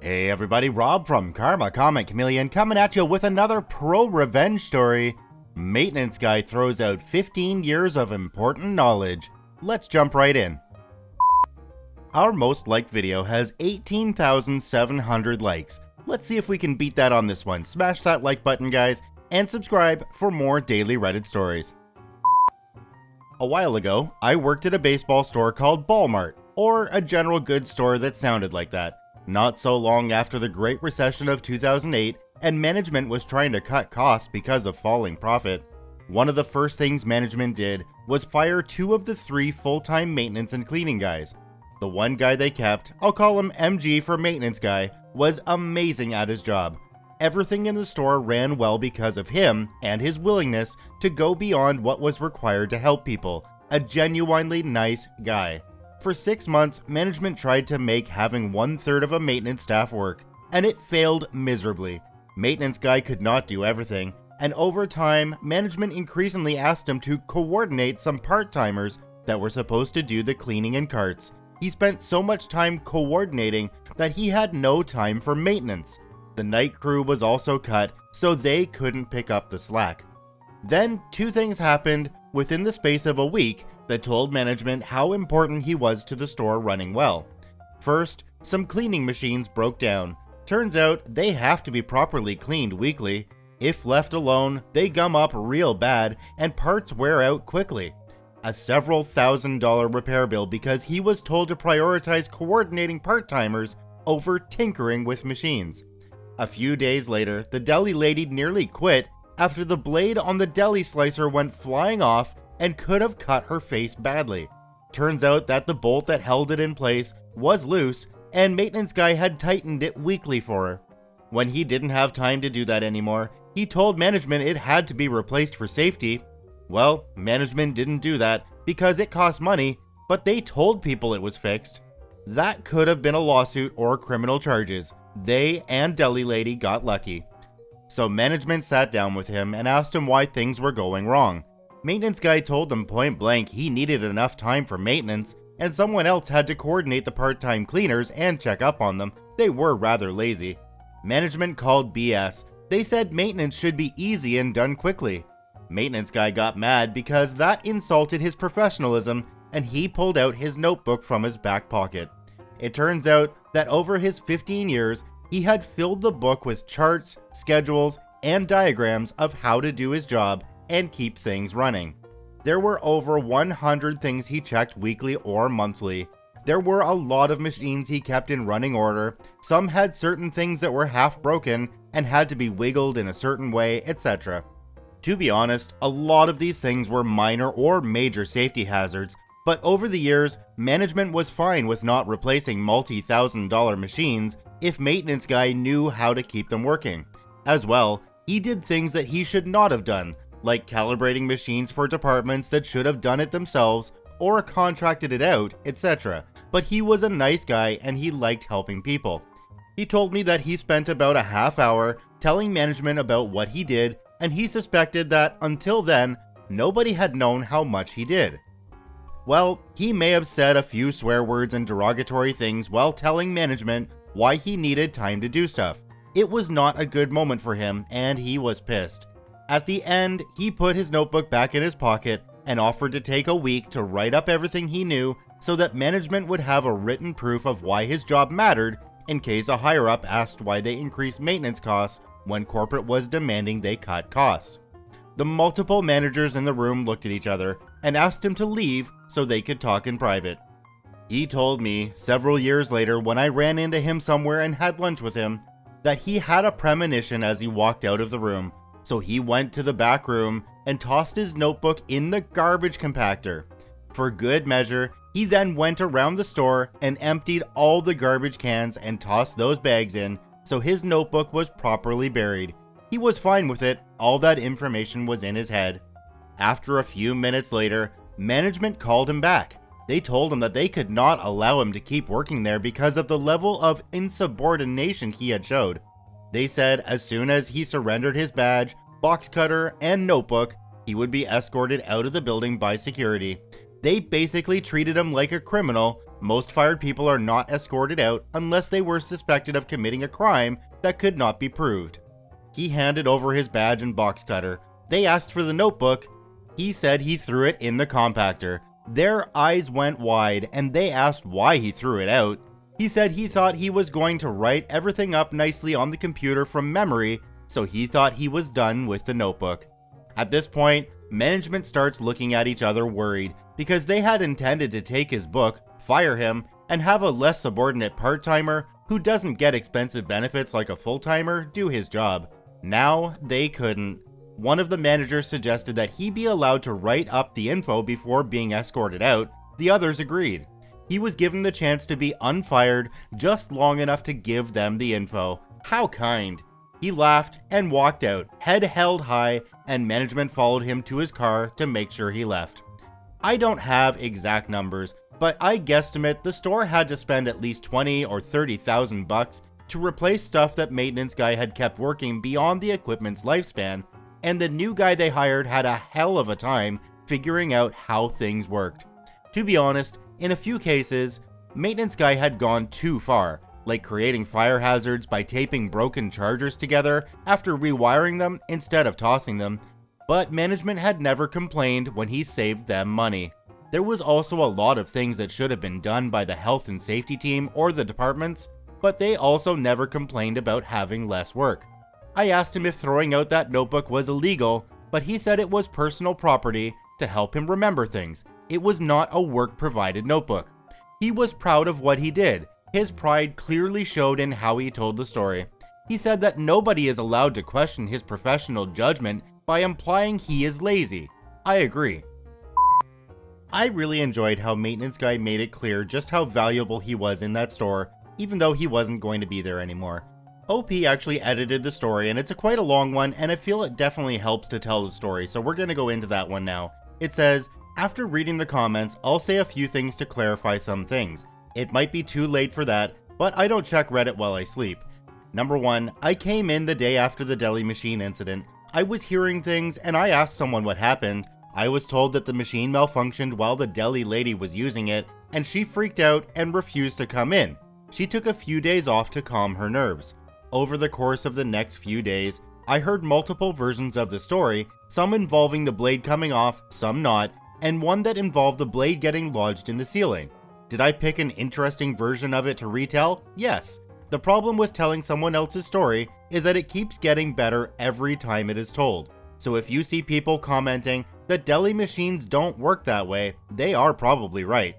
Hey everybody, Rob from Karma Comic Chameleon coming at you with another ProRevenge story. Maintenance guy throws out 15 years of important knowledge. Let's jump right in. Our most liked video has 18,700 likes. Let's see if we can beat that on this one. Smash that like button, guys, and subscribe for more daily Reddit stories. A while ago, I worked at a baseball store called Ballmart, or a general goods store that sounded like that. Not so long after the Great Recession of 2008, and management was trying to cut costs because of falling profit, one of the first things management did was fire 2 of the 3 full-time maintenance and cleaning guys. The one guy they kept, I'll call him MG for maintenance guy, was amazing at his job. Everything in the store ran well because of him and his willingness to go beyond what was required to help people. A genuinely nice guy. For 6 months, management tried to make having 1/3 of a maintenance staff work, and it failed miserably. Maintenance guy could not do everything, and over time, management increasingly asked him to coordinate some part-timers that were supposed to do the cleaning and carts. He spent so much time coordinating that he had no time for maintenance. The night crew was also cut, so they couldn't pick up the slack. Then 2 things happened within the space of a week that told management how important he was to the store running well. First, some cleaning machines broke down. Turns out they have to be properly cleaned weekly. If left alone, they gum up real bad and parts wear out quickly. A several $1,000 repair bill because he was told to prioritize coordinating part-timers over tinkering with machines. A few days later, the deli lady nearly quit after the blade on the deli slicer went flying off and could have cut her face badly. Turns out that the bolt that held it in place was loose, and maintenance guy had tightened it weekly for her. When he didn't have time to do that anymore, he told management it had to be replaced for safety. Well, management didn't do that because it cost money, but they told people it was fixed. That could have been a lawsuit or criminal charges. They and deli lady got lucky. So management sat down with him and asked him why things were going wrong. Maintenance guy told them point blank he needed enough time for maintenance, and someone else had to coordinate the part-time cleaners and check up on them. They were rather lazy. Management called BS. They said maintenance should be easy and done quickly. Maintenance guy got mad because that insulted his professionalism, and he pulled out his notebook from his back pocket. It turns out that over his 15 years, he had filled the book with charts, schedules, and diagrams of how to do his job and keep things running. There were over 100 things he checked weekly or monthly. There were a lot of machines he kept in running order. Some had certain things that were half broken and had to be wiggled in a certain way, etc. To be honest, a lot of these things were minor or major safety hazards, but over the years, management was fine with not replacing multi-$1,000 machines if maintenance guy knew how to keep them working. As well, he did things that he should not have done, like calibrating machines for departments that should have done it themselves or contracted it out, etc. But he was a nice guy and he liked helping people. He told me that he spent about a half hour telling management about what he did, and he suspected that until then, nobody had known how much he did. Well, he may have said a few swear words and derogatory things while telling management why he needed time to do stuff. It was not a good moment for him, and he was pissed. At the end, he put his notebook back in his pocket and offered to take a week to write up everything he knew so that management would have a written proof of why his job mattered in case a higher-up asked why they increased maintenance costs when corporate was demanding they cut costs. The multiple managers in the room looked at each other and asked him to leave so they could talk in private. He told me several years later when I ran into him somewhere and had lunch with him that he had a premonition as he walked out of the room. So he went to the back room and tossed his notebook in the garbage compactor. For good measure, he then went around the store and emptied all the garbage cans and tossed those bags in, so his notebook was properly buried. He was fine with it, all that information was in his head. After a few minutes later, management called him back. They told him that they could not allow him to keep working there because of the level of insubordination he had showed. They said as soon as he surrendered his badge, box cutter, and notebook, he would be escorted out of the building by security. They basically treated him like a criminal Most fired people are not escorted out unless they were suspected of committing a crime that could not be proved. He handed over his badge and box cutter. They asked for the notebook. He said he threw it in the compactor. Their eyes went wide and they asked why he threw it out. He said he thought he was going to write everything up nicely on the computer from memory, so he thought he was done with the notebook. At this point, management starts looking at each other worried because they had intended to take his book, fire him, and have a less subordinate part-timer who doesn't get expensive benefits like a full-timer do his job. Now they couldn't. One of the managers suggested that he be allowed to write up the info before being escorted out. The others agreed. He was given the chance to be unfired just long enough to give them the info. How kind. He laughed and walked out, head held high, and management followed him to his car to make sure he left. I don't have exact numbers, but I guesstimate the store had to spend at least $20,000 or $30,000 to replace stuff that maintenance guy had kept working beyond the equipment's lifespan, and the new guy they hired had a hell of a time figuring out how things worked. To be honest, in a few cases, maintenance guy had gone too far, like creating fire hazards by taping broken chargers together after rewiring them instead of tossing them, but management had never complained when he saved them money. There was also a lot of things that should have been done by the health and safety team or the departments, but they also never complained about having less work. I asked him if throwing out that notebook was illegal, but he said it was personal property to help him remember things. It was not a work-provided notebook. He was proud of what he did. His pride clearly showed in how he told the story. He said that nobody is allowed to question his professional judgment by implying he is lazy. I agree. I really enjoyed how maintenance guy made it clear just how valuable he was in that store, even though he wasn't going to be there anymore. OP actually edited the story, and it's quite a long one, and I feel it definitely helps to tell the story, so we're going to go into that one now. It says, after reading the comments, I'll say a few things to clarify some things. It might be too late for that, but I don't check Reddit while I sleep. Number 1, I came in the day after the deli machine incident. I was hearing things, and I asked someone what happened. I was told that the machine malfunctioned while the deli lady was using it, and she freaked out and refused to come in. She took a few days off to calm her nerves. Over the course of the next few days, I heard multiple versions of the story, some involving the blade coming off, some not, and one that involved the blade getting lodged in the ceiling. Did I pick an interesting version of it to retell? Yes. The problem with telling someone else's story is that it keeps getting better every time it is told. So if you see people commenting that deli machines don't work that way, they are probably right.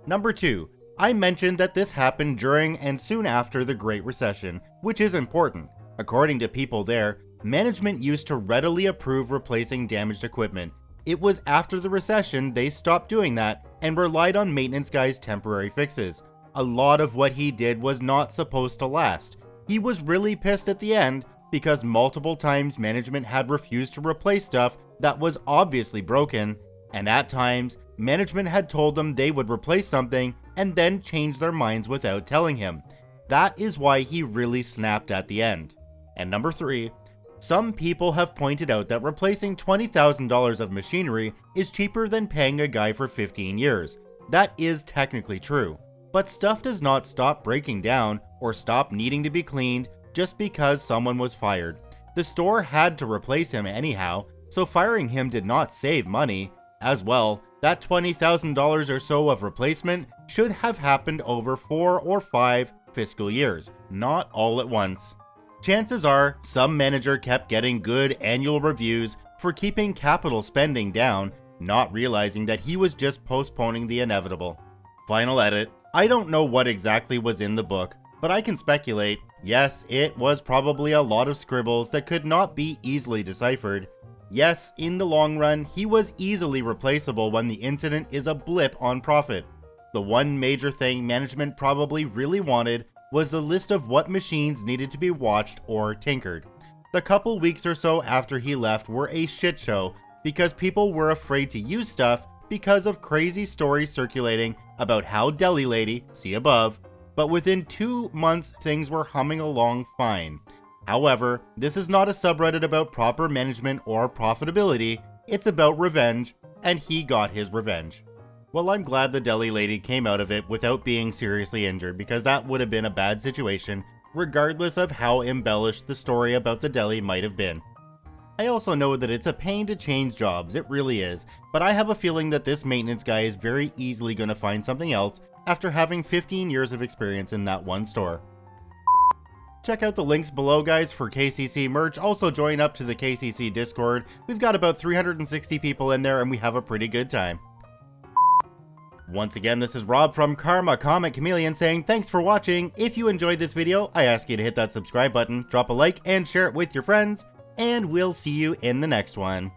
Number 2, I mentioned that this happened during and soon after the Great Recession, which is important. According to people there, management used to readily approve replacing damaged equipment. It was after the recession they stopped doing that and relied on maintenance guys' temporary fixes. A lot of what he did was not supposed to last. He was really pissed at the end because multiple times management had refused to replace stuff that was obviously broken, and at times, management had told them they would replace something and then change their minds without telling him. That is why he really snapped at the end. And number 3, some people have pointed out that replacing $20,000 of machinery is cheaper than paying a guy for 15 years. That is technically true, but stuff does not stop breaking down or stop needing to be cleaned just because someone was fired. The store had to replace him anyhow, so firing him did not save money. As well, that $20,000 or so of replacement should have happened over 4 or 5 fiscal years, not all at once. Chances are, some manager kept getting good annual reviews for keeping capital spending down, not realizing that he was just postponing the inevitable. Final edit. I don't know what exactly was in the book, but I can speculate. Yes, it was probably a lot of scribbles that could not be easily deciphered. Yes, in the long run, he was easily replaceable when the incident is a blip on profit. The one major thing management probably really wanted was the list of what machines needed to be watched or tinkered. The couple weeks or so after he left were a shit show because people were afraid to use stuff because of crazy stories circulating about how deli lady, see above, but within 2 months things were humming along fine. However, this is not a subreddit about proper management or profitability, it's about revenge, and he got his revenge. Well, I'm glad the deli lady came out of it without being seriously injured, because that would have been a bad situation, regardless of how embellished the story about the deli might have been. I also know that it's a pain to change jobs, it really is, but I have a feeling that this maintenance guy is very easily going to find something else after having 15 years of experience in that one store. Check out the links below, guys, for KCC merch. Also join up to the KCC Discord. We've got about 360 people in there and we have a pretty good time. Once again, this is Rob from Karma Comic Chameleon saying thanks for watching. If you enjoyed this video, I ask you to hit that subscribe button, drop a like, and share it with your friends, and we'll see you in the next one.